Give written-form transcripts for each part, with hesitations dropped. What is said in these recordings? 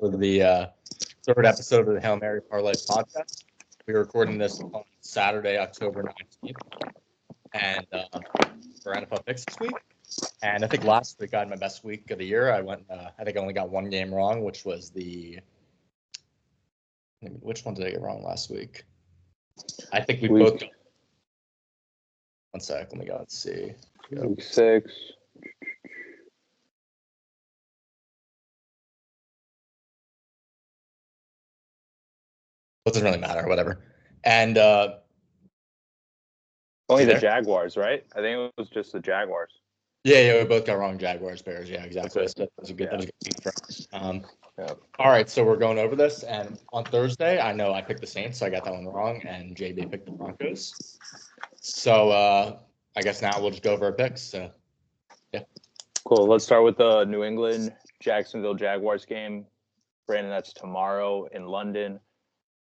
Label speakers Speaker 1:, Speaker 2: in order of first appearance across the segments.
Speaker 1: for the third episode of the Hail Mary Parlay podcast. We're recording this on Saturday, October 19th, and for NFL picks this week. And I think last week I had my best week of the year. I think I only got one game wrong, which was which one did I get wrong last week? I think we both. One sec, let me go and see.
Speaker 2: Week 6.
Speaker 1: It doesn't really matter, whatever. And
Speaker 2: only the Jaguars, right? I think it was just the Jaguars.
Speaker 1: Yeah, we both got wrong. Jaguars, Bears. Yeah, exactly. So that was a good week for us. All right, so we're going over this, and on Thursday, I know I picked the Saints, so I got that one wrong, and JB picked the Broncos. So I guess now we'll just go over our picks. So, yeah.
Speaker 2: Cool. Let's start with the New England Jacksonville Jaguars game. Brandon, that's tomorrow in London.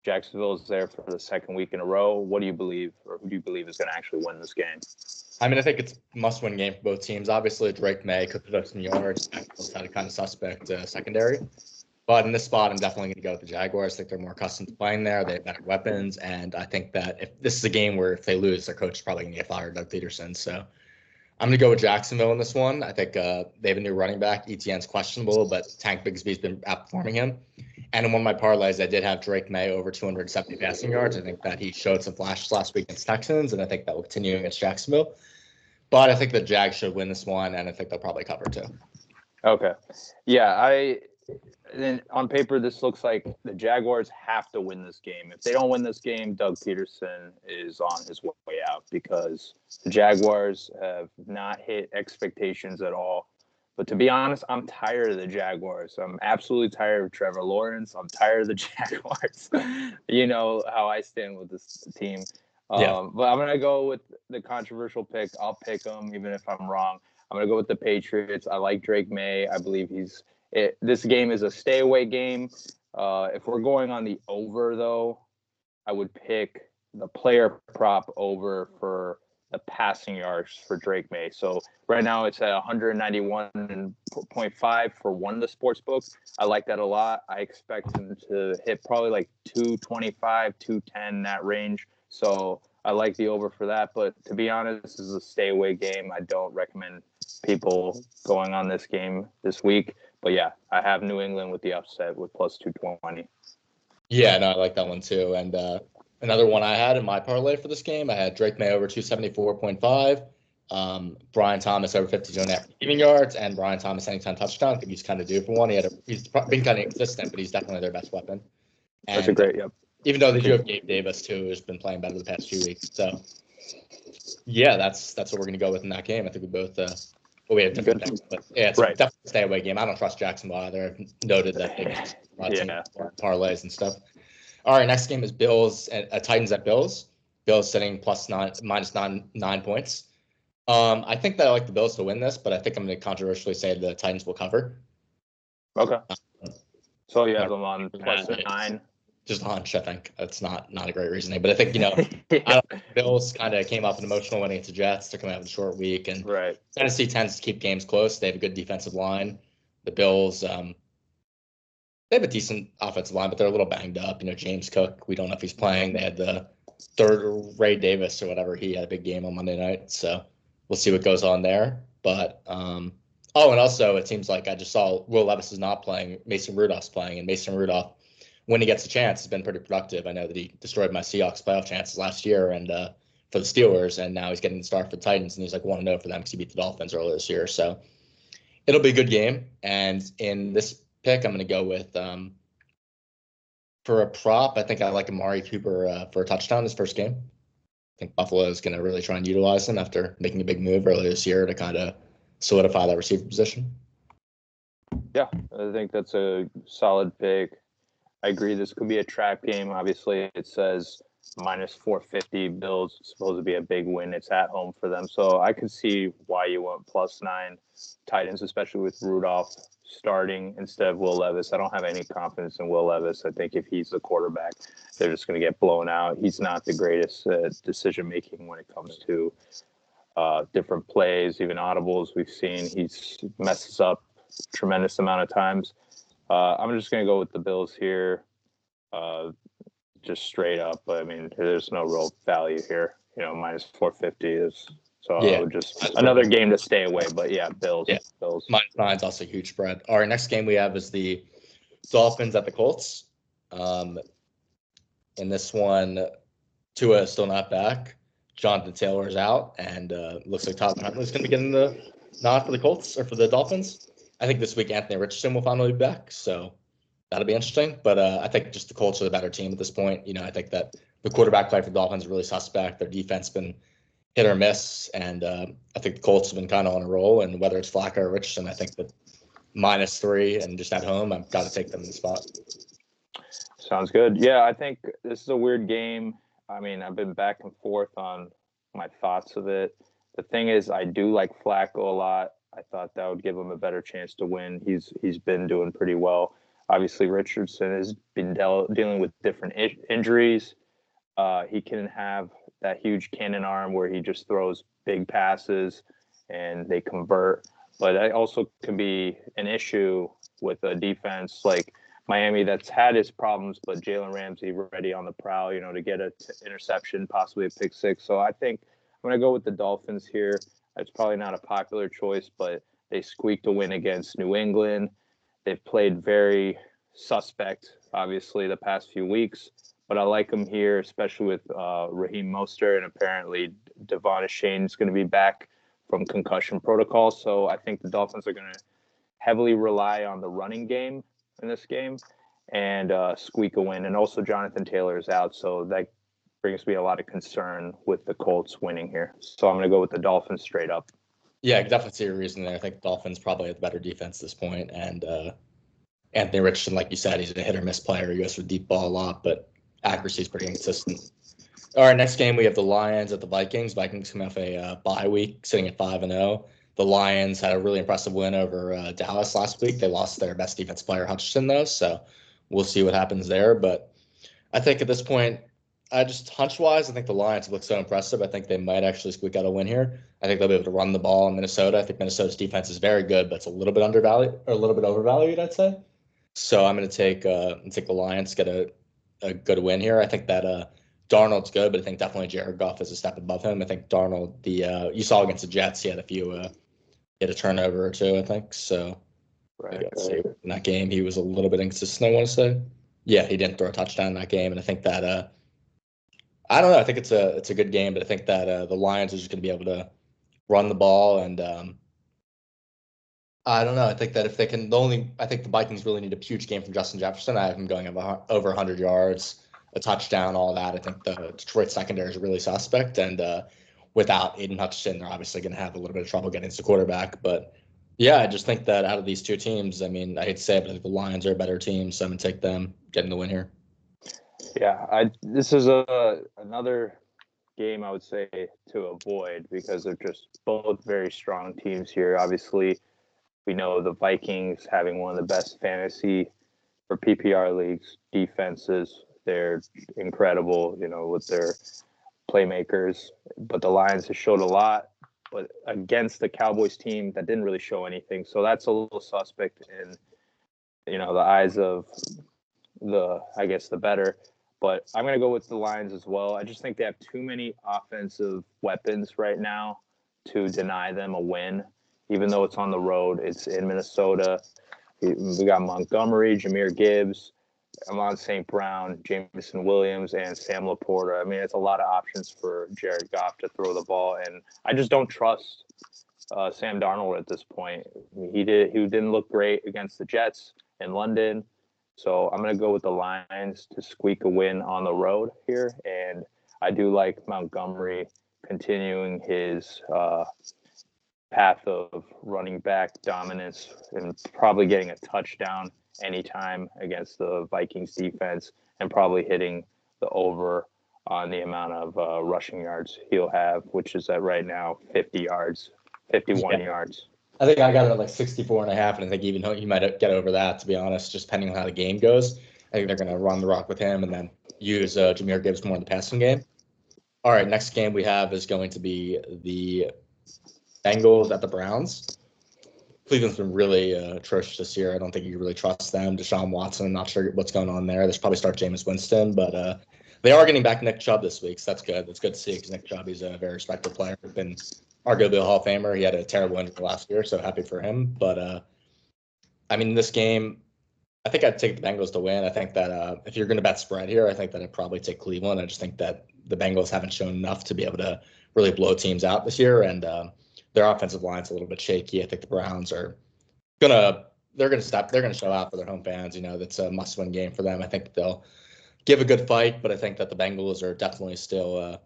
Speaker 2: Jacksonville is there for the second week in a row. What do you believe, or who do you believe is going to actually win this game?
Speaker 1: I mean, I think it's a must-win game for both teams. Obviously, Drake May could put up some yards. Jacksonville's had a kind of suspect secondary. But in this spot, I'm definitely going to go with the Jaguars. I think they're more accustomed to playing there. They have better weapons. And I think that if this is a game where if they lose, their coach is probably going to get fired, Doug Peterson. So I'm going to go with Jacksonville in this one. I think they have a new running back. Etienne's questionable, but Tank Bigsby's been outperforming him. And in one of my parlays, I did have Drake May over 270 passing yards. I think that he showed some flashes last week against Texans, and I think that will continue against Jacksonville. But I think the Jags should win this one, and I think they'll probably cover too.
Speaker 2: Okay. Yeah, then on paper, this looks like the Jaguars have to win this game. If they don't win this game, Doug Peterson is on his way out because the Jaguars have not hit expectations at all. But to be honest, I'm tired of the Jaguars. I'm absolutely tired of Trevor Lawrence. I'm tired of the Jaguars. You know how I stand with this team.
Speaker 1: Yeah.
Speaker 2: But I'm going to go with the controversial pick. I'll pick them even if I'm wrong. I'm going to go with the Patriots. I like Drake May. I believe this game is a stay-away game. If we're going on the over, though, I would pick the player prop over for the passing yards for Drake May. So right now it's at 191.5 for one of the sports books. I like that a lot. I expect him to hit probably like 225, 210, that range. So I like the over for that. But to be honest, this is a stay-away game. I don't recommend people going on this game this week. But yeah, I have New England with the upset with plus 220.
Speaker 1: Yeah, no, I like that one too. And another one I had in my parlay for this game, I had Drake May over 274.5, Brian Thomas over 52.5 receiving yards, and Brian Thomas anytime touchdown. I think he's kind of due for one. He's been kind of inconsistent, but he's definitely their best weapon. And
Speaker 2: that's a great, yep.
Speaker 1: Even though they do have Gabe Davis too, who's been playing better the past few weeks. So yeah, that's what we're going to go with in that game. I think we both. We have different picks, but yeah, it's definitely a stay away game. I don't trust Jacksonville either. I've noted that they parlays and stuff. All right, next game is Bills and Titans at Bills. Bills sitting minus 9 points. I think that I like the Bills to win this, but I think I'm going to controversially say the Titans will cover.
Speaker 2: Okay. So you have them on plus 9.
Speaker 1: Just a hunch, I think. That's not a great reasoning. But I think, Bills kind of came off an emotional winning to Jets. They're coming out of a short week. And Tennessee tends to keep games close. They have a good defensive line. The Bills, they have a decent offensive line, but they're a little banged up. James Cook, we don't know if he's playing. They had the third Ray Davis or whatever. He had a big game on Monday night. So we'll see what goes on there. But, and also it seems like I just saw Will Levis is not playing. Mason Rudolph's playing. And Mason Rudolph, when he gets a chance, has been pretty productive. I know that he destroyed my Seahawks playoff chances last year and for the Steelers, and now he's getting the start for the Titans, and he's like 1-0 for them because he beat the Dolphins earlier this year. So it'll be a good game. And in this pick, I'm going to go with for a prop. I think I like Amari Cooper for a touchdown this first game. I think Buffalo is going to really try and utilize him after making a big move earlier this year to kind of solidify that receiver position.
Speaker 2: Yeah, I think that's a solid pick. I agree. This could be a trap game. Obviously, it says minus 450. Bills supposed to be a big win. It's at home for them. So I could see why you went plus 9. Titans, especially with Rudolph starting instead of Will Levis. I don't have any confidence in Will Levis. I think if he's the quarterback, they're just going to get blown out. He's not the greatest decision-making when it comes to different plays, even audibles we've seen. He messes up tremendous amount of times. I'm just going to go with the Bills here, just straight up. I mean, there's no real value here. Minus 450 is so.
Speaker 1: Yeah,
Speaker 2: I would just another game to stay away. But yeah, Bills.
Speaker 1: Yeah.
Speaker 2: Bills.
Speaker 1: -9 is also a huge spread. All right, next game we have is the Dolphins at the Colts. In this one, Tua is still not back. Jonathan Taylor is out, and looks like Todd Huntley is going to be getting the nod for the Colts or for the Dolphins. I think this week Anthony Richardson will finally be back, so that'll be interesting. But I think just the Colts are the better team at this point. I think that the quarterback play for the Dolphins is really suspect. Their defense has been hit or miss, and I think the Colts have been kind of on a roll. And whether it's Flacco or Richardson, I think that -3 and just at home, I've got to take them in the spot.
Speaker 2: Sounds good. Yeah, I think this is a weird game. I mean, I've been back and forth on my thoughts of it. The thing is, I do like Flacco a lot. I thought that would give him a better chance to win. He's been doing pretty well. Obviously, Richardson has been dealing with different injuries. He can have that huge cannon arm where he just throws big passes and they convert. But that also can be an issue with a defense like Miami that's had its problems, but Jalen Ramsey ready on the prowl, to get an interception, possibly a pick six. So I think I'm going to go with the Dolphins here. It's probably not a popular choice, but they squeaked a win against New England. They've played very suspect, obviously, the past few weeks, but I like them here, especially with Raheem Mostert, and apparently Devon Achane is going to be back from concussion protocol. So I think the Dolphins are going to heavily rely on the running game in this game and squeak a win. And also Jonathan Taylor is out, so that brings me a lot of concern with the Colts winning here. So I'm going to go with the Dolphins straight up.
Speaker 1: Yeah, I definitely see a reason there. I think the Dolphins probably have the better defense at this point. And Anthony Richardson, like you said, he's a hit or miss player. He goes for deep ball a lot, but accuracy is pretty inconsistent. All right, next game we have the Lions at the Vikings. Vikings come off a bye week, sitting at 5-0. The Lions had a really impressive win over Dallas last week. They lost their best defense player, Hutchinson, though, so we'll see what happens there. But I think at this point, just hunch-wise, I think the Lions look so impressive. I think they might actually squeak out a win here. I think they'll be able to run the ball in Minnesota. I think Minnesota's defense is very good, but it's a little bit undervalued or a little bit overvalued, I'd say. So I'm going to take the Lions, get a good win here. I think that Darnold's good, but I think definitely Jared Goff is a step above him. I think Darnold, you saw against the Jets, he had a turnover or two, I think. So in that game, he was a little bit inconsistent, I want to say. Yeah, he didn't throw a touchdown in that game, and I think that I don't know. I think it's a good game, but I think that the Lions are just going to be able to run the ball, and I don't know. I think that if they can, I think the Vikings really need a huge game from Justin Jefferson. I have him going over 100 yards, a touchdown, all that. I think the Detroit secondary is really suspect, and without Aiden Hutchinson, they're obviously going to have a little bit of trouble getting to the quarterback. But yeah, I just think that out of these two teams, I mean, I hate to say it, but I think the Lions are a better team, so I'm going to take them getting the win here.
Speaker 2: Yeah, this is another game I would say to avoid because they're just both very strong teams here. Obviously, we know the Vikings having one of the best fantasy for PPR leagues defenses. They're incredible, with their playmakers. But the Lions have showed a lot, but against the Cowboys team that didn't really show anything. So that's a little suspect in, the eyes of the better. But I'm going to go with the Lions as well. I just think they have too many offensive weapons right now to deny them a win. Even though it's on the road, it's in Minnesota. We got Montgomery, Jahmyr Gibbs, Amon St. Brown, Jameson Williams, and Sam Laporta. I mean, it's a lot of options for Jared Goff to throw the ball, and I just don't trust Sam Darnold at this point. He didn't look great against the Jets in London, so I'm going to go with the Lions to squeak a win on the road here, and I do like Montgomery continuing his path of running back dominance and probably getting a touchdown anytime against the Vikings defense and probably hitting the over on the amount of rushing yards he'll have, which is at right now 51 yards.
Speaker 1: I think I got it at like 64.5, and I think even he might get over that, to be honest, just depending on how the game goes. I think they're going to run the rock with him and then use Jahmyr Gibbs more in the passing game. All right, next game we have is going to be the Bengals at the Browns. Cleveland's been really atrocious this year. I don't think you can really trust them. Deshaun Watson, I'm not sure what's going on there. They should probably start Jameis Winston, but they are getting back Nick Chubb this week, so that's good. That's good to see because Nick Chubb, he's a very respected player. He's been arguably a Hall of Famer. He had a terrible injury last year, so happy for him. But I mean, this game, I think I'd take the Bengals to win. I think that if you're going to bet spread here, I think that I'd probably take Cleveland. I just think that the Bengals haven't shown enough to be able to really blow teams out this year, and their offensive line's a little bit shaky. I think the Browns are they're gonna stop. They're gonna show out for their home fans. That's a must-win game for them. I think they'll give a good fight, but I think that the Bengals are definitely still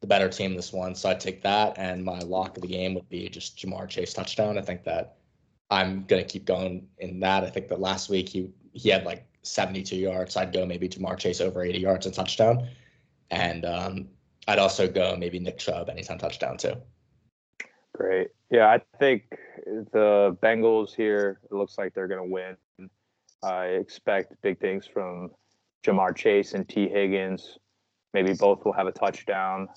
Speaker 1: the better team this one. So I'd take that, and my lock of the game would be just Jamar Chase touchdown. I think that I'm gonna keep going in that. I think that last week he had like 72 yards. So I'd go maybe Jamar Chase over 80 yards and touchdown, and I'd also go maybe Nick Chubb anytime touchdown too.
Speaker 2: Great. Yeah, I think the Bengals here, it looks like they're going to win. I expect big things from Jamar Chase and T. Higgins. Maybe both will have a touchdown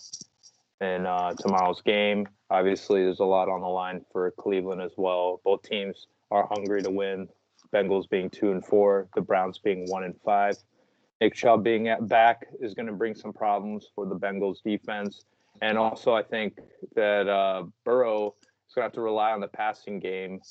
Speaker 2: in tomorrow's game. Obviously, there's a lot on the line for Cleveland as well. Both teams are hungry to win. Bengals being 2-4, the Browns being 1-5. Nick Chubb being back is going to bring some problems for the Bengals defense. And also, I think that Burrow is going to have to rely on the passing game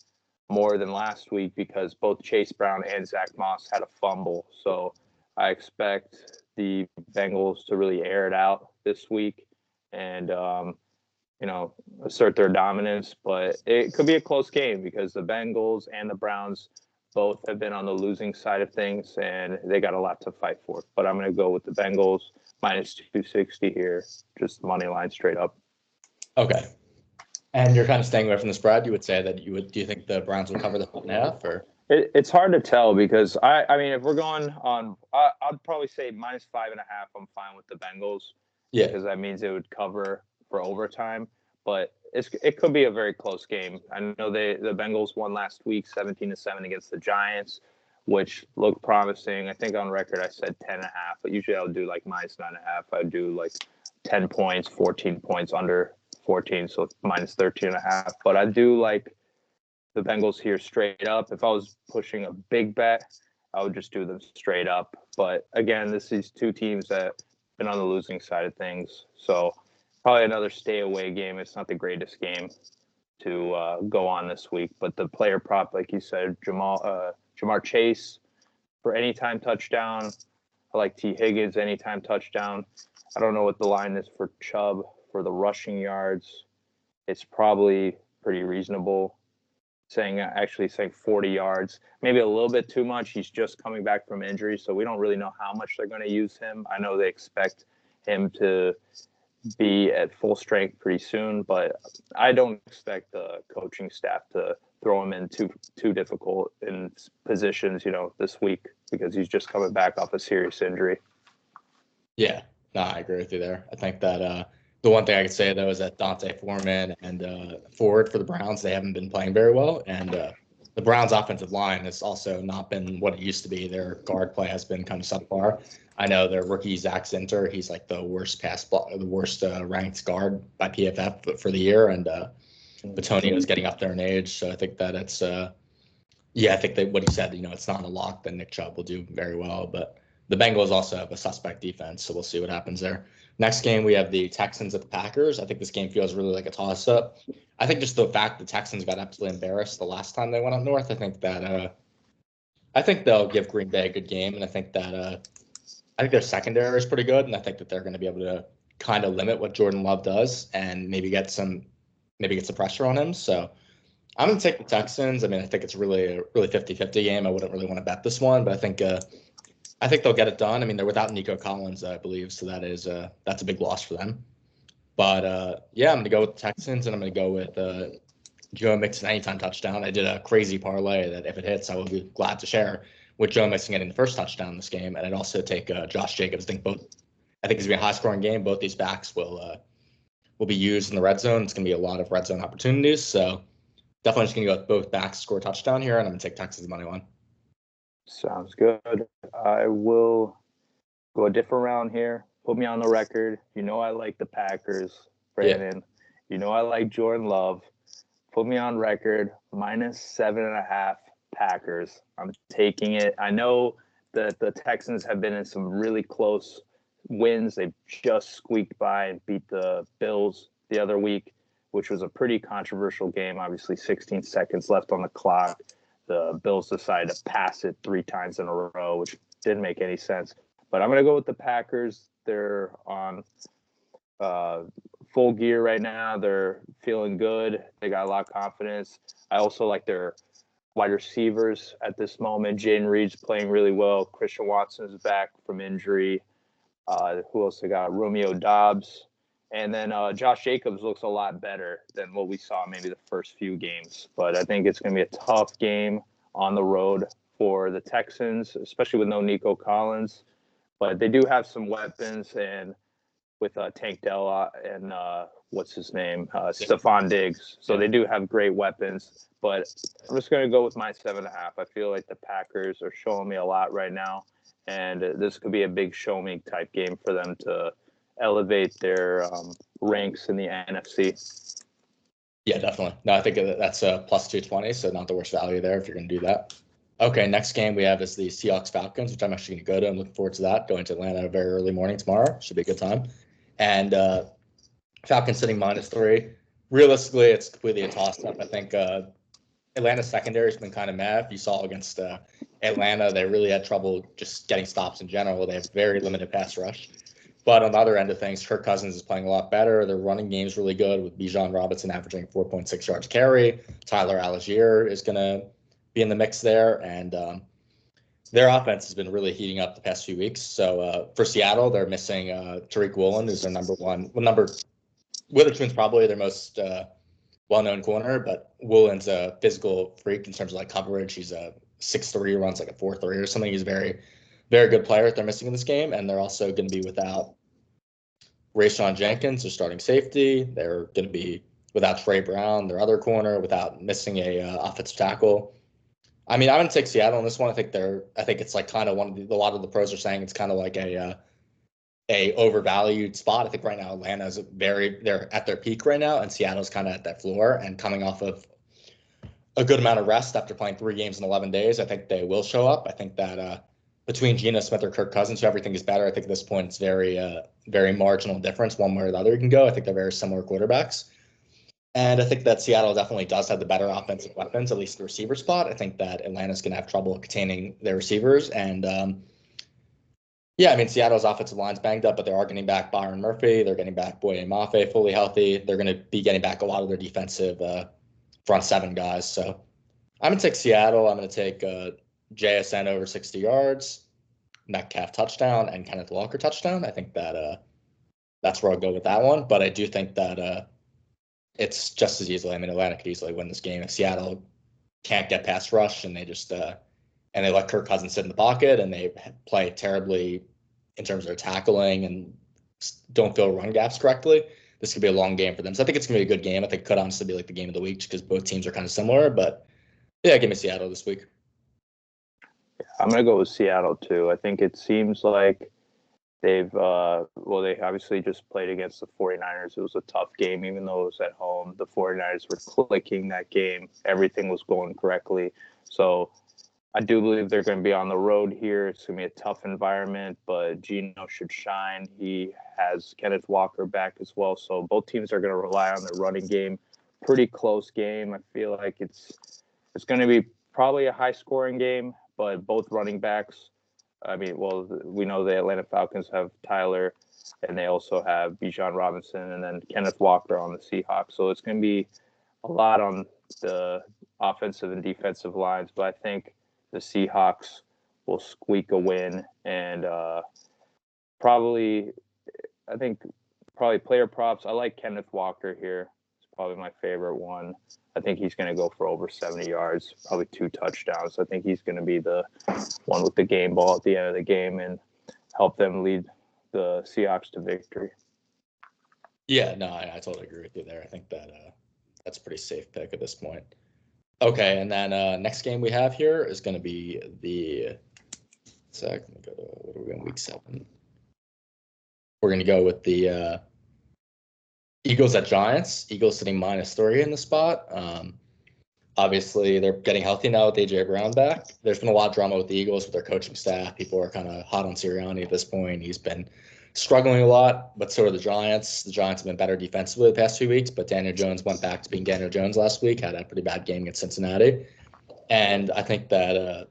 Speaker 2: more than last week because both Chase Brown and Zach Moss had a fumble. So I expect the Bengals to really air it out this week and, assert their dominance. But it could be a close game because the Bengals and the Browns both have been on the losing side of things, and they got a lot to fight for. But I'm going to go with the Bengals minus 260 here, just money line straight up.
Speaker 1: Okay. And you're kind of staying away from the spread. You would say that do you think the Browns will cover the 1.5 or?
Speaker 2: It's hard to tell because I mean, if we're going on, I'd probably say minus 5.5. I'm fine with the Bengals. Yeah. Because that means it would cover for overtime, but it could be a very close game. I know the Bengals won last week 17-7 against the Giants, which looked promising. I think on record I said 10.5, but usually I would do like minus 9.5. I would do like 10 points, 14 points under 14, so minus 13.5. But I do like the Bengals here straight up. If I was pushing a big bet, I would just do them straight up. But again, this is two teams that have been on the losing side of things, so probably another stay away game. It's not the greatest game to go on this week, but the player prop, like you said, Jamar Chase for anytime touchdown. I like T. Higgins anytime touchdown. I don't know what the line is for Chubb for the rushing yards. It's probably pretty reasonable. Saying 40 yards, maybe a little bit too much. He's just coming back from injury, so we don't really know how much they're going to use him. I know they expect him to be at full strength pretty soon, but I don't expect the coaching staff to throw him in too difficult in positions, this week because he's just coming back off a serious injury.
Speaker 1: Yeah, no, I agree with you there. I think that the one thing I could say though is that Dante Foreman and Ford for the Browns, they haven't been playing very well, and the Browns' offensive line has also not been what it used to be. Their guard play has been kind of subpar. I know their rookie Zach Zinter, he's like the worst ranked guard by PFF for the year, and Bitonio is getting up there in age. So I think that it's I think that what he said, it's not a lock that Nick Chubb will do very well, but the Bengals also have a suspect defense, so we'll see what happens there. Next game, we have the Texans at the Packers. I think this game feels really like a toss-up. I think just the fact the Texans got absolutely embarrassed the last time they went up north, I think they'll give Green Bay a good game, and I think their secondary is pretty good, and I think that they're going to be able to kind of limit what Jordan Love does and maybe get some pressure on him. So I'm going to take the Texans. I mean, I think it's really a 50-50 game. I wouldn't really want to bet this one, but I think they'll get it done. I mean, they're without Nico Collins, I believe, so that's a big loss for them. But I'm going to go with the Texans, and I'm going to go with Joe Mixon anytime touchdown. I did a crazy parlay that if it hits, I will be glad to share with Joe Mixon getting the first touchdown in this game, and I'd also take Josh Jacobs. I think it's going to be a high-scoring game. Both these backs will be used in the red zone. It's going to be a lot of red zone opportunities, so definitely just going to go with both backs score a touchdown here, and I'm going to take Texans money line.
Speaker 2: Sounds good. I will go a different round here. Put me on the record. I like the Packers, Brandon. Yeah. I like Jordan Love. put me on record, -7.5 Packers. I'm taking it. I know that the Texans have been in some really close wins. They just squeaked by and beat the Bills the other week, which was a pretty controversial game. Obviously, 16 seconds left on the clock. The Bills decided to pass it 3 times in a row, which didn't make any sense. But I'm going to go with the Packers. They're on full gear right now. They're feeling good. They got a lot of confidence. I also like their wide receivers at this moment. Jayden Reed's playing really well. Christian Watson's back from injury. Who else they got? Romeo Doubs. And then Josh Jacobs looks a lot better than what we saw maybe the first few games. But I think it's going to be a tough game on the road for the Texans, especially with no Nico Collins. But they do have some weapons, and with Tank Dell and what's his name? Stephon Diggs. So they do have great weapons. But I'm just going to go with my 7.5. I feel like the Packers are showing me a lot right now. And this could be a big show me type game for them to elevate their ranks in the NFC.
Speaker 1: Yeah, definitely. No, I think that's a +220, so not the worst value there if you're going to do that. Okay, next game we have is the Seahawks Falcons, which I'm actually going to go to. I'm looking forward to that. Going to Atlanta very early morning tomorrow. Should be a good time. And Falcons sitting -3. Realistically, it's completely a toss-up. I think Atlanta's secondary has been kind of mad. You saw against Atlanta, they really had trouble just getting stops in general. They have very limited pass rush. But on the other end of things, Kirk Cousins is playing a lot better. Their running game is really good with Bijan Robinson averaging 4.6 yards carry. Tyler Algier is going to be in the mix there. And their offense has been really heating up the past few weeks. So for Seattle, they're missing Tariq Woolen, who's their number one. Witherspoon's probably their most well-known corner, but Woolen's a physical freak in terms of like coverage. He's a 6'3", runs like a 4'3" or something. He's a very, very good player that they're missing in this game, and they're also going to be without Rayshawn Jenkins, their starting safety. They're going to be without Trey Brown, their other corner, without missing a offensive tackle. I mean, I'm going to take Seattle in this one. I think it's like kind of a lot of the pros are saying it's kind of like a overvalued spot. I think right now Atlanta's they're at their peak right now, and Seattle's kind of at that floor and coming off of a good amount of rest after playing 3 games in 11 days. I think they will show up. I think that between Geno Smith or Kirk Cousins, so everything is better. I think at this point it's very marginal difference one way or the other you can go. I think they're very similar quarterbacks. And I think that Seattle definitely does have the better offensive weapons, at least the receiver spot. I think that Atlanta's going to have trouble containing their receivers. And yeah, I mean, Seattle's offensive line's banged up, but they are getting back Byron Murphy. They're getting back Boye Mafe fully healthy. They're going to be getting back a lot of their defensive front 7 guys. So I'm going to take Seattle. I'm going to take JSN over 60 yards, Metcalf touchdown, and Kenneth Walker touchdown. I think that that's where I'll go with that one. But I do think that it's just as easily. I mean, Atlanta could easily win this game if Seattle can't get past rush and they just and they let Kirk Cousins sit in the pocket and they play terribly in terms of their tackling and don't fill run gaps correctly. This could be a long game for them. So I think it's going to be a good game. I think it could honestly be like the game of the week because both teams are kind of similar. But yeah, give me Seattle this week.
Speaker 2: I'm going to go with Seattle too. I think it seems like they've they obviously just played against the 49ers. It was a tough game, even though it was at home. The 49ers were clicking that game. Everything was going correctly. So I do believe they're going to be on the road here. It's going to be a tough environment, but Geno should shine. He has Kenneth Walker back as well. So both teams are going to rely on their running game. Pretty close game. I feel like it's going to be probably a high-scoring game, but both running backs, I mean, well, we know the Atlanta Falcons have Tyler, and they also have Bijan Robinson and then Kenneth Walker on the Seahawks. So it's going to be a lot on the offensive and defensive lines, but I think the Seahawks will squeak a win and probably player props. I like Kenneth Walker here. It's probably my favorite one. I think he's going to go for over 70 yards, probably 2 touchdowns. I think he's going to be the one with the game ball at the end of the game and help them lead the Seahawks to victory.
Speaker 1: Yeah, no, I totally agree with you there. I think that that's a pretty safe pick at this point. Okay, and then next game we have here is going to be what are we in week 7? We're going to go with the Eagles at Giants. Eagles sitting -3 in the spot. Obviously, they're getting healthy now with AJ Brown back. There's been a lot of drama with the Eagles with their coaching staff. People are kind of hot on Sirianni at this point. He's been struggling a lot, but so are the Giants. The Giants have been better defensively the past 2 weeks, but Daniel Jones went back to being Daniel Jones last week, had a pretty bad game against Cincinnati. And I think that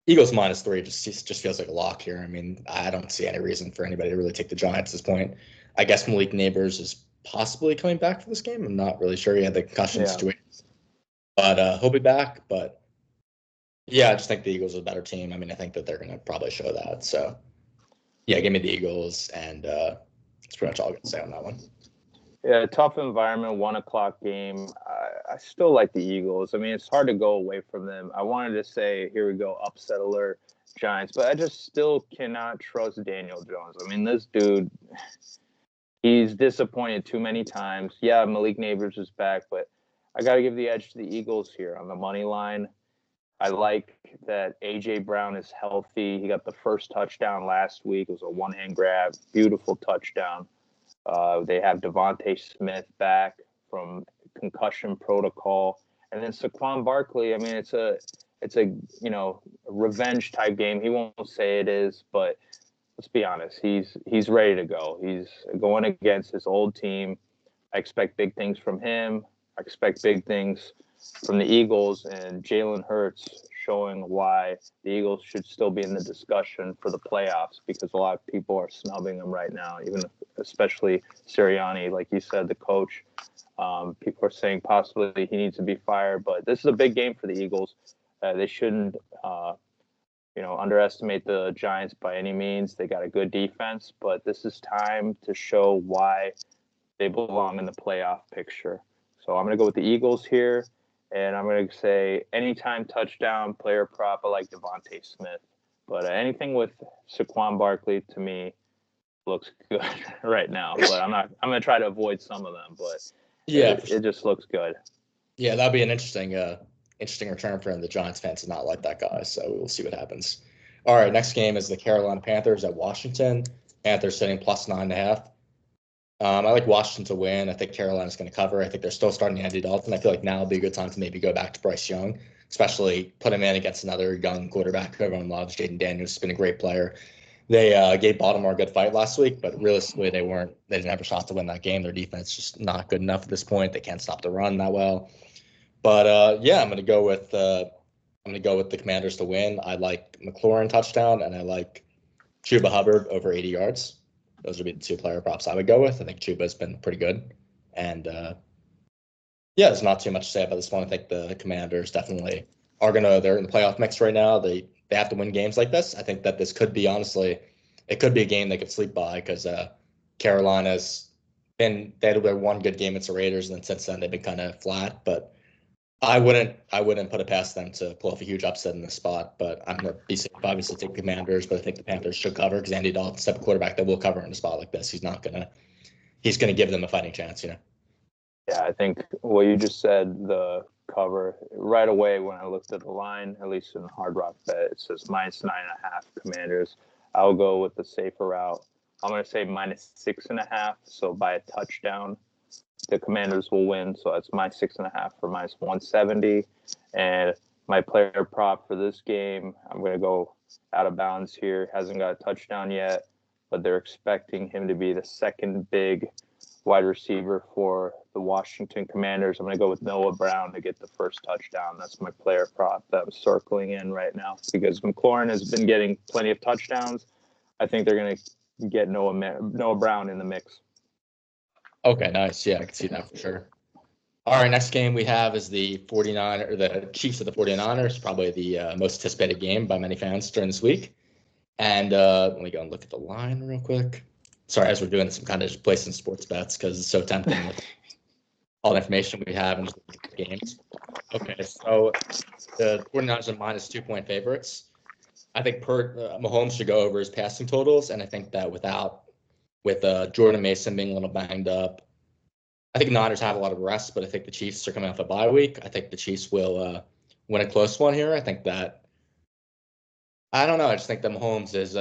Speaker 1: Eagles -3 just feels like a lock here. I mean, I don't see any reason for anybody to really take the Giants at this point. I guess Malik Neighbors is possibly coming back for this game. I'm not really sure. He had the concussion situation. But he'll be back. But yeah, I just think the Eagles are a better team. I mean, I think that they're going to probably show that. So yeah, give me the Eagles, and that's pretty much all I'm going to say on that one.
Speaker 2: Yeah, tough environment, 1:00 game. I still like the Eagles. I mean, it's hard to go away from them. I wanted to say, here we go, upset alert, Giants, but I just still cannot trust Daniel Jones. I mean, this dude, he's disappointed too many times. Yeah, Malik Neighbors is back, but I got to give the edge to the Eagles here on the money line. I like that A.J. Brown is healthy. He got the first touchdown last week. It was a one-hand grab, beautiful touchdown. They have Devontae Smith back from concussion protocol, and then Saquon Barkley. I mean, it's a revenge type game. He won't say it is, but let's be honest. He's ready to go. He's going against his old team. I expect big things from him. I expect big things from the Eagles, and Jalen Hurts showing why the Eagles should still be in the discussion for the playoffs, because a lot of people are snubbing them right now, especially Sirianni, like you said, the coach. People are saying possibly he needs to be fired, but this is a big game for the Eagles. They shouldn't, underestimate the Giants by any means. They got a good defense, but this is time to show why they belong in the playoff picture. So I'm going to go with the Eagles here. And I'm going to say anytime touchdown player prop, I like Devontae Smith. But anything with Saquon Barkley, to me, looks good right now. But I'm going to try to avoid some of them. But yeah, it just looks good.
Speaker 1: Yeah, that'd be an interesting return for him. The Giants fans do not like that guy, so we'll see what happens. All right, next game is the Carolina Panthers at Washington. Panthers sitting +9.5. I like Washington to win. I think Carolina's going to cover. I think they're still starting Andy Dalton. I feel like now would be a good time to maybe go back to Bryce Young, especially put him in against another young quarterback who everyone loves. Jaden Daniels has been a great player. They gave Baltimore a good fight last week, but realistically, they didn't have a shot to win that game. Their defense is just not good enough at this point. They can't stop the run that well. But yeah, I'm going to go with the Commanders to win. I like McLaurin touchdown, and I like Chuba Hubbard over 80 yards. Those would be the two player props I would go with. I think Chuba's been pretty good. And yeah, there's not too much to say about this one. I think the Commanders definitely they're in the playoff mix right now. They have to win games like this. I think that this could be, honestly, it could be a game they could sleep by, because Carolina's they had their one good game against the Raiders, and then since then they've been kind of flat. But I wouldn't put it past them to pull off a huge upset in this spot, but I'm going to be safe, obviously take the Commanders, but I think the Panthers should cover, because Andy Dalton's the type of quarterback that will cover in a spot like this. He's going to give them a fighting chance, Yeah,
Speaker 2: I think what you just said, the cover, right away when I looked at the line, at least in Hard Rock Bet, it says -9.5 Commanders. I'll go with the safer route. I'm going to say -6.5, so by a touchdown, the Commanders will win. So that's -6.5 for -170. And my player prop for this game, I'm going to go out of bounds here. Hasn't got a touchdown yet, but they're expecting him to be the second big wide receiver for the Washington Commanders. I'm going to go with Noah Brown to get the first touchdown. That's my player prop that I'm circling in right now, because McLaurin has been getting plenty of touchdowns. I think they're going to get Noah Brown in the mix.
Speaker 1: Okay, nice. Yeah, I can see that for sure. All right, next game we have is the Chiefs of the 49ers, probably the most anticipated game by many fans during this week. And let me go and look at the line real quick. Sorry, as we're doing this, I'm kind of just placing sports bets because it's so tempting with all the information we have and just the games. Okay, so the 49ers are -2-point favorites. I think Mahomes should go over his passing totals, and I think that with Jordan Mason being a little banged up, I think the Niners have a lot of rest, but I think the Chiefs are coming off a bye week. I think the Chiefs will win a close one here. I don't know. I just think that Mahomes is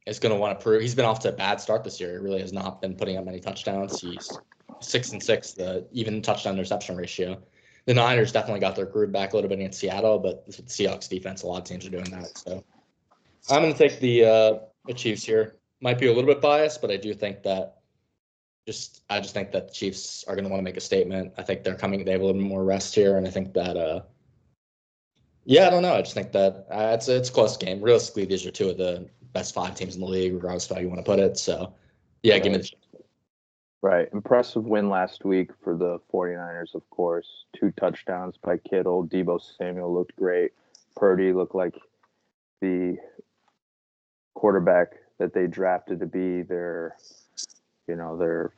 Speaker 1: is going to want to prove. He's been off to a bad start this year. He really has not been putting up many touchdowns. He's 6-6, the even touchdown interception ratio. The Niners definitely got their groove back a little bit against Seattle, but the Seahawks defense, a lot of teams are doing that. So I'm going to take the Chiefs here. Might be a little bit biased, but I do think that I just think that the Chiefs are going to want to make a statement. I think they're coming. They have a little bit more rest here, and I think that I don't know. I just think that it's a close game. Realistically, these are two of the best 5 teams in the league, regardless of how you want to put it. So, yeah, give me the Chiefs.
Speaker 2: Right. Impressive win last week for the 49ers, of course. 2 touchdowns by Kittle. Deebo Samuel looked great. Purdy looked like the quarterback that they drafted to be their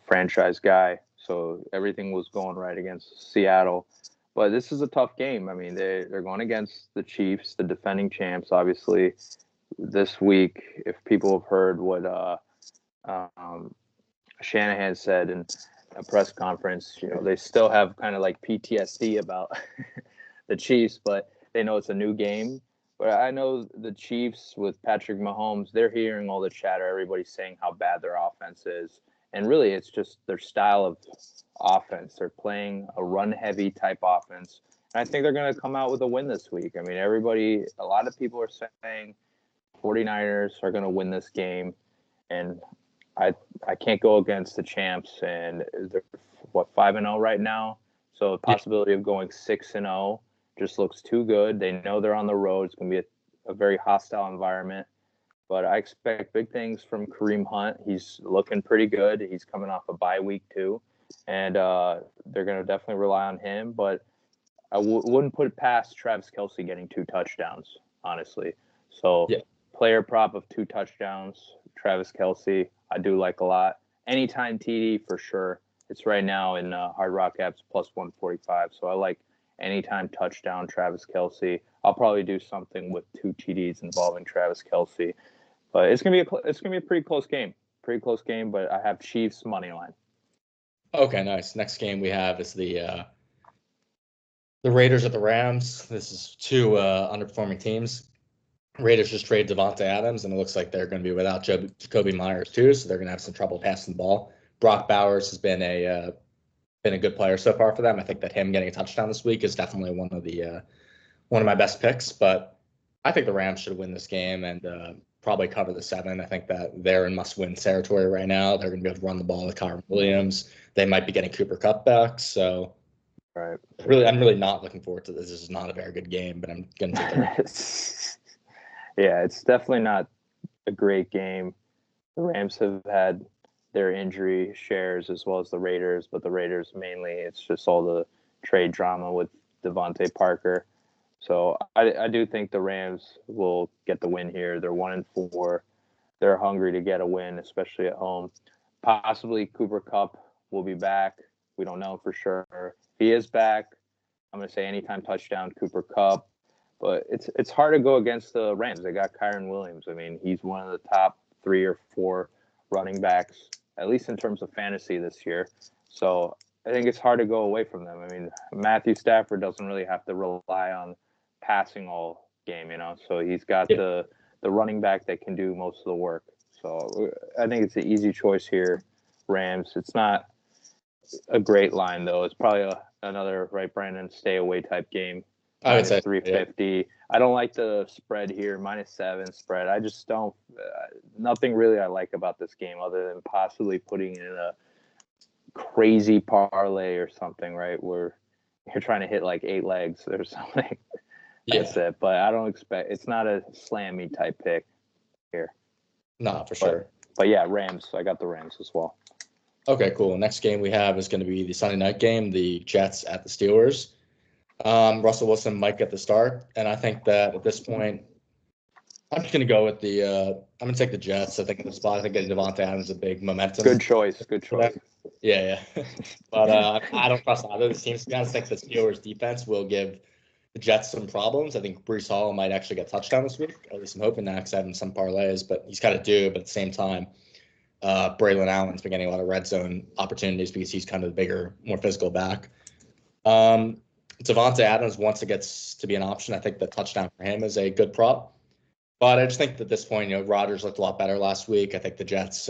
Speaker 2: franchise guy. So everything was going right against Seattle. But this is a tough game. I mean, they're going against the Chiefs, the defending champs, obviously. This week, if people have heard what Shanahan said in a press conference, they still have kind of like PTSD about the Chiefs, but they know it's a new game. But I know the Chiefs with Patrick Mahomes, they're hearing all the chatter. Everybody's saying how bad their offense is. And really, it's just their style of offense. They're playing a run-heavy type offense. And I think they're going to come out with a win this week. I mean, a lot of people are saying 49ers are going to win this game. And I can't go against the champs. And they're, 5-0 right now? So the possibility of going 6-0 just looks too good. They know they're on the road. It's going to be a very hostile environment. But I expect big things from Kareem Hunt. He's looking pretty good. He's coming off a bye week too. And they're going to definitely rely on him. But I wouldn't put it past Travis Kelce getting 2 touchdowns, honestly. So player prop of 2 touchdowns, Travis Kelce, I do like a lot. Anytime TD for sure. It's right now in Hard Rock Apps plus 145. So I like anytime touchdown Travis Kelce. I'll probably do something with 2 TDs involving Travis Kelce. But it's gonna be a pretty close game. But I have Chiefs money line.
Speaker 1: Okay, nice. Next game we have is the Raiders at the Rams. This is 2 underperforming teams. Raiders just traded Davante Adams, and it looks like they're going to be without Jacoby Myers too, so they're going to have some trouble passing the ball. Brock Bowers has been a good player so far for them. I think that him getting a touchdown this week is definitely one of my best picks. But I think the Rams should win this game and probably cover the 7. I think that they're in must-win territory right now. They're going to be able to run the ball with Kyren Williams. They might be getting Cooper Kupp back. So,
Speaker 2: right.
Speaker 1: I'm really not looking forward to this. This is not a very good game, but I'm going to take it.
Speaker 2: Yeah, it's definitely not a great game. The Rams have had their injury shares as well as the Raiders, but the Raiders mainly, it's just all the trade drama with Devontae Parker. So I do think the Rams will get the win here. They're 1-4. They're hungry to get a win, especially at home. Possibly Cooper Kupp will be back. We don't know for sure. If he is back, I'm going to say anytime touchdown Cooper Kupp. But it's hard to go against the Rams. They got Kyren Williams. I mean, he's one of the top 3 or 4 running backs, at least in terms of fantasy this year. So I think it's hard to go away from them. I mean, Matthew Stafford doesn't really have to rely on passing all game, So he's got the running back that can do most of the work. So I think it's an easy choice here, Rams. It's not a great line, though. It's probably another, right, Brandon, stay away type game.
Speaker 1: I would say
Speaker 2: 350. Yeah. I don't like the spread here, -7 spread. I just don't. Nothing really I like about this game other than possibly putting in a crazy parlay or something, right? Where you're trying to hit like 8 legs or something. That's it. But I don't expect. It's not a slammy type pick here.
Speaker 1: No, for sure.
Speaker 2: But yeah, Rams. I got the Rams as well.
Speaker 1: Okay, cool. Next game we have is going to be the Sunday night game, the Jets at the Steelers. Russell Wilson might get the start, and I think that at this point, I'm just going to go with I'm going to take the Jets. I think in the spot, I think getting Davante Adams is a big momentum.
Speaker 2: Good choice.
Speaker 1: Yeah. But I don't trust either of the teams. I think the Steelers defense will give the Jets some problems. I think Breece Hall might actually get a touchdown this week. At least I'm hoping that because I have him some parlays, but he's got to do. But at the same time, Braylon Allen's been getting a lot of red zone opportunities because he's kind of the bigger, more physical back. Davante Adams, once it gets to be an option, I think the touchdown for him is a good prop. But I just think that at this point, Rodgers looked a lot better last week. I think the Jets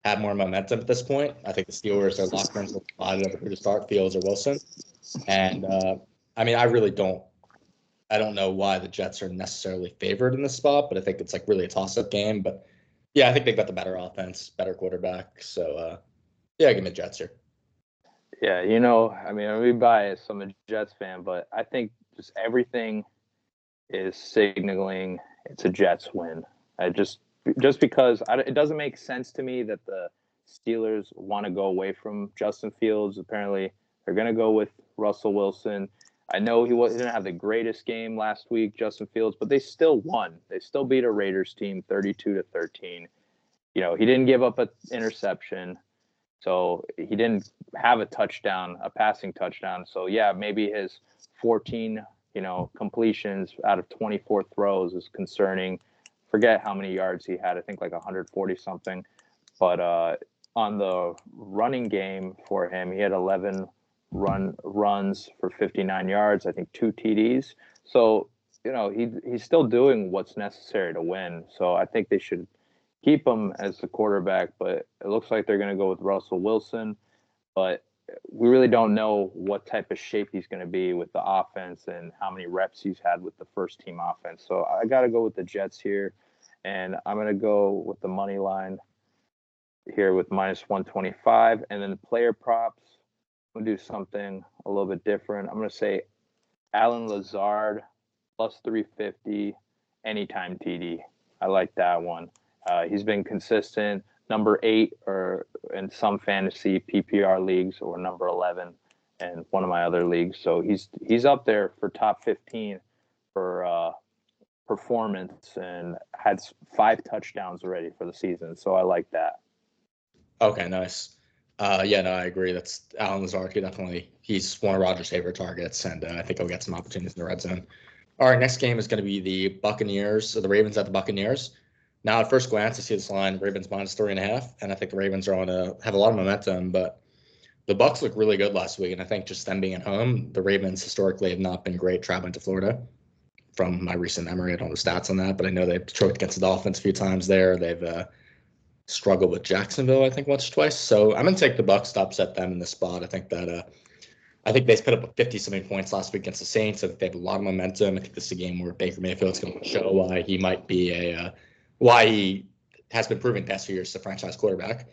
Speaker 1: have more momentum at this point. I think the Steelers are locked into divided over who to start, Fields or Wilson. And I mean, I don't know why the Jets are necessarily favored in this spot, but I think it's like really a toss-up game. But yeah, I think they've got the better offense, better quarterback. So yeah, give me the Jets here.
Speaker 2: Yeah, I mean, I'm be biased. I'm a Jets fan, but I think just everything is signaling it's a Jets win. I just because it doesn't make sense to me that the Steelers want to go away from Justin Fields. Apparently, they're going to go with Russell Wilson. I know he didn't have the greatest game last week, Justin Fields, but they still won. They still beat a Raiders team 32-13. He didn't give up an interception. So he didn't have a passing touchdown. So yeah, maybe his 14, completions out of 24 throws is concerning. Forget how many yards he had. I think like 140 something. But on the running game for him, he had 11 runs for 59 yards. I think 2 TDs. So he's still doing what's necessary to win. So I think they should keep him as the quarterback, but it looks like they're going to go with Russell Wilson. But we really don't know what type of shape he's going to be with the offense and how many reps he's had with the first team offense. So I got to go with the Jets here, and I'm going to go with the money line here with -125. And then the player props, I'm going to do something a little bit different. I'm going to say Allen Lazard +350 anytime TD. I like that one. He's been consistent, number 8 or in some fantasy PPR leagues, or number 11 in one of my other leagues. So he's up there for top 15 for performance, and had 5 touchdowns already for the season. So I like that.
Speaker 1: Okay, nice. Yeah, no, I agree. That's Allen Lazard. He's one of Rodgers' favorite targets, and I think he'll get some opportunities in the red zone. All right, next game is going to be the Buccaneers. So the Ravens at the Buccaneers. Now, at first glance, I see this line, Ravens -3.5, and I think the Ravens have a lot of momentum, but the Bucs look really good last week, and I think just them being at home, the Ravens historically have not been great traveling to Florida. From my recent memory, I don't know the stats on that, but I know they've choked against the Dolphins a few times there. They've struggled with Jacksonville, I think, once or twice. So I'm going to take the Bucs to upset them in this spot. I think they put up 50-something points last week against the Saints. I think they have a lot of momentum. I think this is a game where Baker Mayfield's going to show why he might be why he has been proven past few years as a franchise quarterback.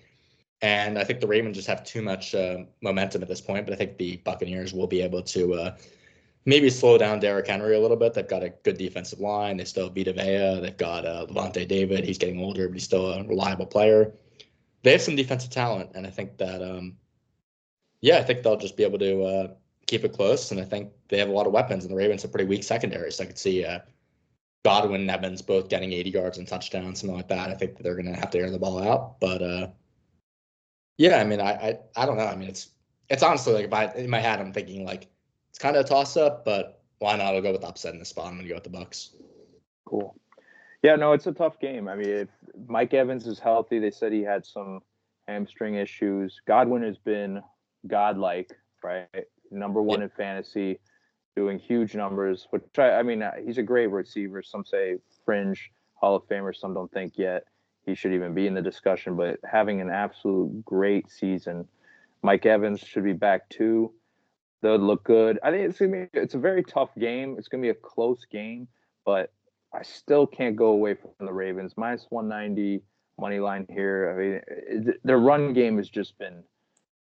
Speaker 1: And I think the Ravens just have too much momentum at this point, but I think the Buccaneers will be able to maybe slow down Derrick Henry a little bit. They've got a good defensive line. They still have Vita Vea. They've got Levante David. He's getting older, but he's still a reliable player. They have some defensive talent, and I think that, I think they'll just be able to keep it close, and I think they have a lot of weapons, and the Ravens are pretty weak secondary, so I could see Godwin and Evans both getting 80 yards and touchdowns, something like that. I think that they're going to have to air the ball out. But, I mean, I don't know. I mean, it's honestly like in my head, I'm thinking like it's kind of a toss-up, but why not? I'll go with the upset in the spot. I'm going to go with the Bucs.
Speaker 2: Cool. Yeah, no, it's a tough game. I mean, if Mike Evans is healthy, they said he had some hamstring issues. Godwin has been godlike, right? Number 1 in fantasy, doing huge numbers, which I mean, he's a great receiver. Some say fringe Hall of Famer. Some don't think yet he should even be in the discussion, but having an absolute great season. Mike Evans should be back too. They'll look good. I think it's a very tough game. It's going to be a close game, but I still can't go away from the Ravens. -190 money line here. I mean, their run game has just been.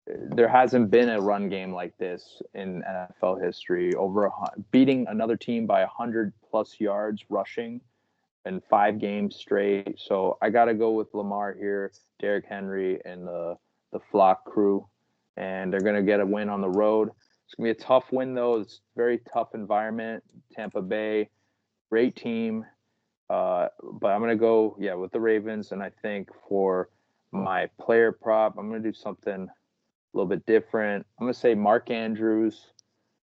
Speaker 2: There hasn't been a run game like this in NFL history. Beating another team by 100+ yards rushing in 5 games straight. So I got to go with Lamar here, Derrick Henry, and the Flock crew, and they're gonna get a win on the road. It's gonna be a tough win though. It's a very tough environment. Tampa Bay, great team, but I'm gonna go with the Ravens, and I think for my player prop, I'm gonna do something a little bit different. I'm going to say Mark Andrews,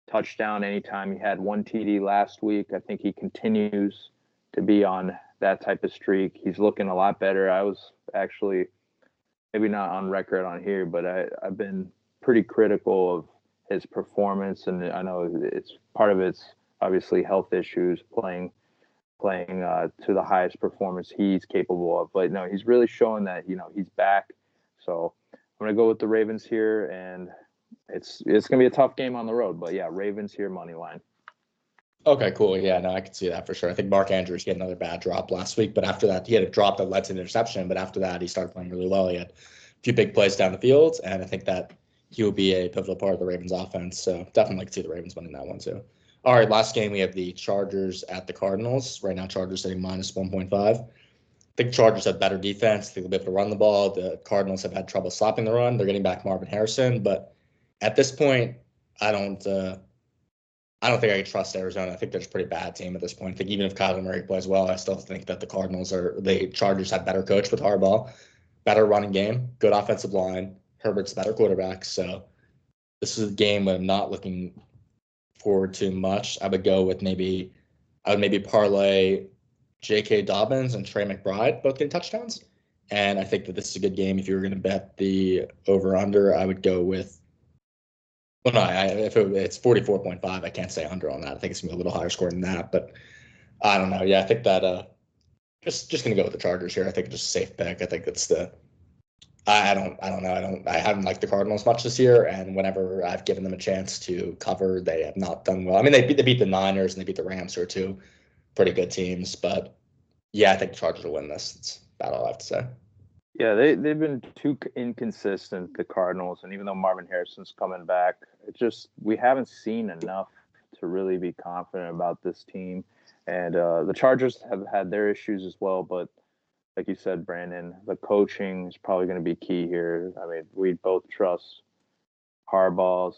Speaker 2: touchdown anytime. He had 1 TD last week. I think he continues to be on that type of streak. He's looking a lot better. I was actually maybe not on record on here, but I've been pretty critical of his performance, and I know it's part of it's obviously health issues, playing playing to the highest performance he's capable of. But no, he's really showing that he's back. So I'm gonna go with the Ravens here, and it's gonna be a tough game on the road. But yeah, Ravens here money line.
Speaker 1: Okay, cool. Yeah, no, I can see that for sure. I think Mark Andrews had another bad drop last week, but after that, he had a drop that led to an interception. But after that, he started playing really well. He had a few big plays down the field, and I think that he will be a pivotal part of the Ravens offense. So definitely like to see the Ravens winning that one too. All right, last game we have the Chargers at the Cardinals. Right now, Chargers sitting minus 1.5. I think Chargers have better defense. They'll be able to run the ball. The Cardinals have had trouble stopping the run. They're getting back Marvin Harrison, but at this point, I don't think I can trust Arizona. I think they're a pretty bad team at this point. I think even if Kyler Murray plays well, I still think that the Chargers have better coach with Harbaugh, better running game, good offensive line. Herbert's better quarterback. So this is a game I'm not looking forward to much. I would maybe parlay J.K. Dobbins and Trey McBride both getting touchdowns. And I think that this is a good game. If you were going to bet the over-under, I would go with well, no, if it's 44.5, I can't say under on that. I think it's going to be a little higher score than that, but I don't know. Yeah, I think that just going to go with the Chargers here. I think it's just a safe pick. I think it's I don't know. I haven't liked the Cardinals much this year, and whenever I've given them a chance to cover, they have not done well. I mean, they beat the Niners and they beat the Rams, who are two pretty good teams, but yeah, I think the Chargers will win this. That's about all I have to say.
Speaker 2: Yeah, they've been too inconsistent, the Cardinals, and even though Marvin Harrison's coming back, we haven't seen enough to really be confident about this team. And the Chargers have had their issues as well, but like you said, Brandon, the coaching is probably going to be key here. I mean, we both trust Harbaugh's.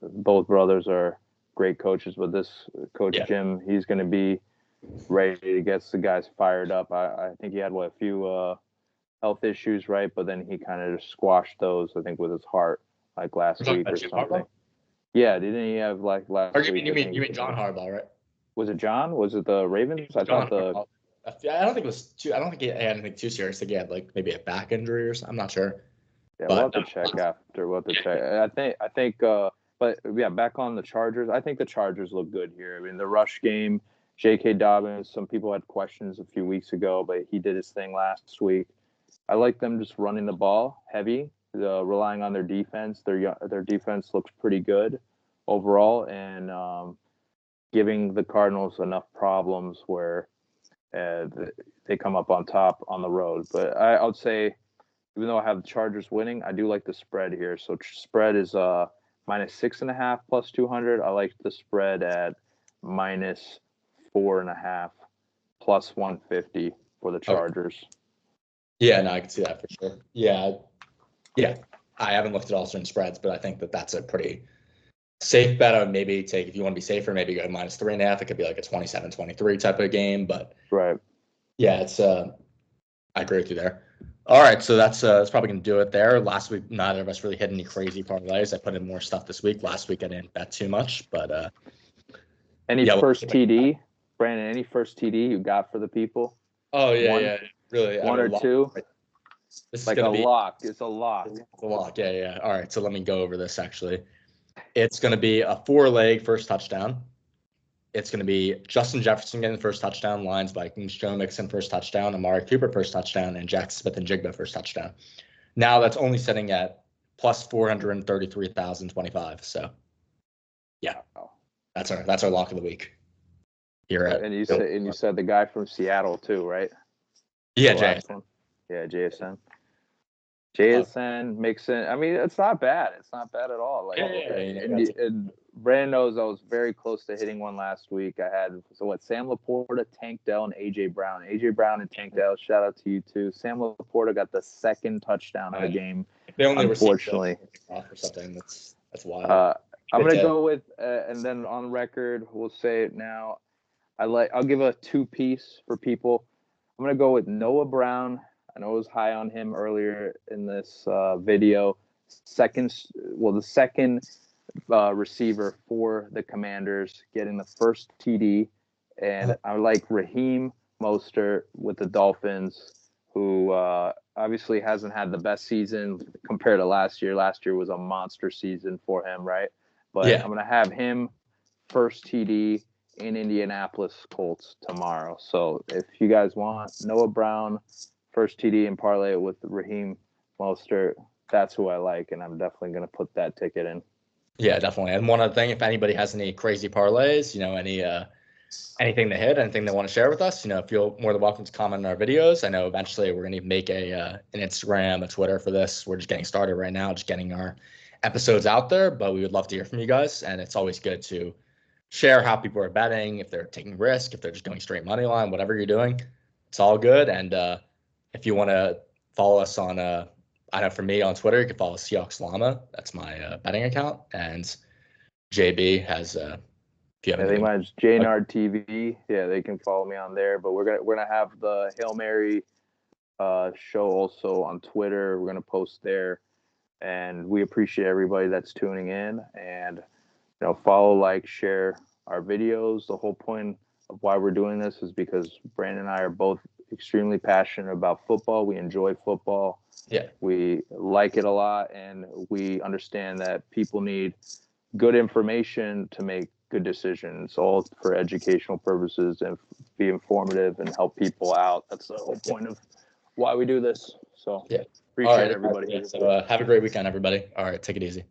Speaker 2: Both brothers are great coaches, but this coach Jim, he's going to be ready to get the guys fired up. I think he had a few health issues, right? But then he kind of just squashed those, I think, with his heart, like last week or something.
Speaker 1: Harbaugh?
Speaker 2: Yeah, didn't he have like last week?
Speaker 1: You mean John Harbaugh, right?
Speaker 2: Was it John? Was it the Ravens? I don't
Speaker 1: think it was too. I don't think he had anything too serious. I think he had like maybe a back injury or something. I'm not sure.
Speaker 2: Yeah, we'll have to check after. We'll have to check. I think. But yeah, back on the Chargers. I think the Chargers look good here. I mean, the rush game. J.K. Dobbins. Some people had questions a few weeks ago, but he did his thing last week. I like them just running the ball heavy, relying on their defense. Their defense looks pretty good overall, and giving the Cardinals enough problems where they come up on top on the road. But I would say, even though I have the Chargers winning, I do like the spread here. So spread is minus 6.5 plus 200. I like the spread at minus 4.5 plus 150 for the Chargers.
Speaker 1: Okay. Yeah, no, I can see that for sure. Yeah. I haven't looked at all certain spreads, but I think that that's a pretty safe bet. I would maybe take, if you want to be safer, maybe go minus 3.5. It could be like a 27-23 type of game, but
Speaker 2: right.
Speaker 1: Yeah, it's I agree with you there. All right, so that's probably going to do it there. Last week, neither of us really hit any crazy parlays. I put in more stuff this week. Last week, I didn't bet too much, but
Speaker 2: any first TD, Brandon? Any first TD you got for the people?
Speaker 1: Oh yeah, really.
Speaker 2: One or two.
Speaker 1: This is
Speaker 2: like a lock. It's a lock.
Speaker 1: It's a lock. Yeah. All right, so let me go over this. Actually, it's going to be a 4-leg first touchdown. It's going to be Justin Jefferson getting the first touchdown, Lions, Vikings, Joe Mixon first touchdown, Amari Cooper first touchdown, and Jackson Smith-Njigba first touchdown. Now that's only sitting at plus 433,025. So, yeah, that's our lock of the week. Here at
Speaker 2: and you said the guy from Seattle too, right?
Speaker 1: Yeah, JSN.
Speaker 2: Yeah, JSN. JSN, Mixon. I mean, it's not bad. It's not bad at all. Like, and Brandon knows I was very close to hitting one last week. I had Sam Laporta, Tank Dell, and AJ Brown. AJ Brown and Tank Dell. Shout out to you too. Sam Laporta got the second touchdown of the game.
Speaker 1: They only
Speaker 2: unfortunately
Speaker 1: off or something. That's wild.
Speaker 2: I'm gonna go with and then on record we'll say it now. I'll give a 2-piece for people. I'm gonna go with Noah Brown. I know I was high on him earlier in this video. The second receiver for the Commanders getting the first TD. And I like Raheem Mostert with the Dolphins, who obviously hasn't had the best season compared to last year. Last year was a monster season for him, right? But yeah. I'm going to have him first TD in Indianapolis Colts tomorrow. So if you guys want Noah Brown, first TD and parlay it with Raheem Mostert, that's who I like, and I'm definitely going to put that ticket in.
Speaker 1: Yeah, definitely. And one other thing, if anybody has any crazy parlays, anything to hit, anything they want to share with us, feel more than welcome to comment on our videos. I know eventually we're going to make an Instagram, a Twitter for this. We're just getting started right now, just getting our episodes out there, but we would love to hear from you guys. And it's always good to share how people are betting, if they're taking risk, if they're just going straight money line, whatever you're doing, it's all good. And if you want to follow us on, I know for me on Twitter, you can follow Seahawks Llama. That's my betting account. And JB has
Speaker 2: I think mine's JNard TV. Yeah, they can follow me on there. But we're gonna have the Hail Mary show also on Twitter. We're gonna post there, and we appreciate everybody that's tuning in. And follow, like, share our videos. The whole point of why we're doing this is because Brandon and I are both extremely passionate about football. We enjoy football.
Speaker 1: Yeah,
Speaker 2: we like it a lot, and we understand that people need good information to make good decisions, all for educational purposes and be informative and help people out. That's the whole point of why we do this. So
Speaker 1: yeah,
Speaker 2: appreciate everybody.
Speaker 1: So have a great weekend, everybody. All right, take it easy.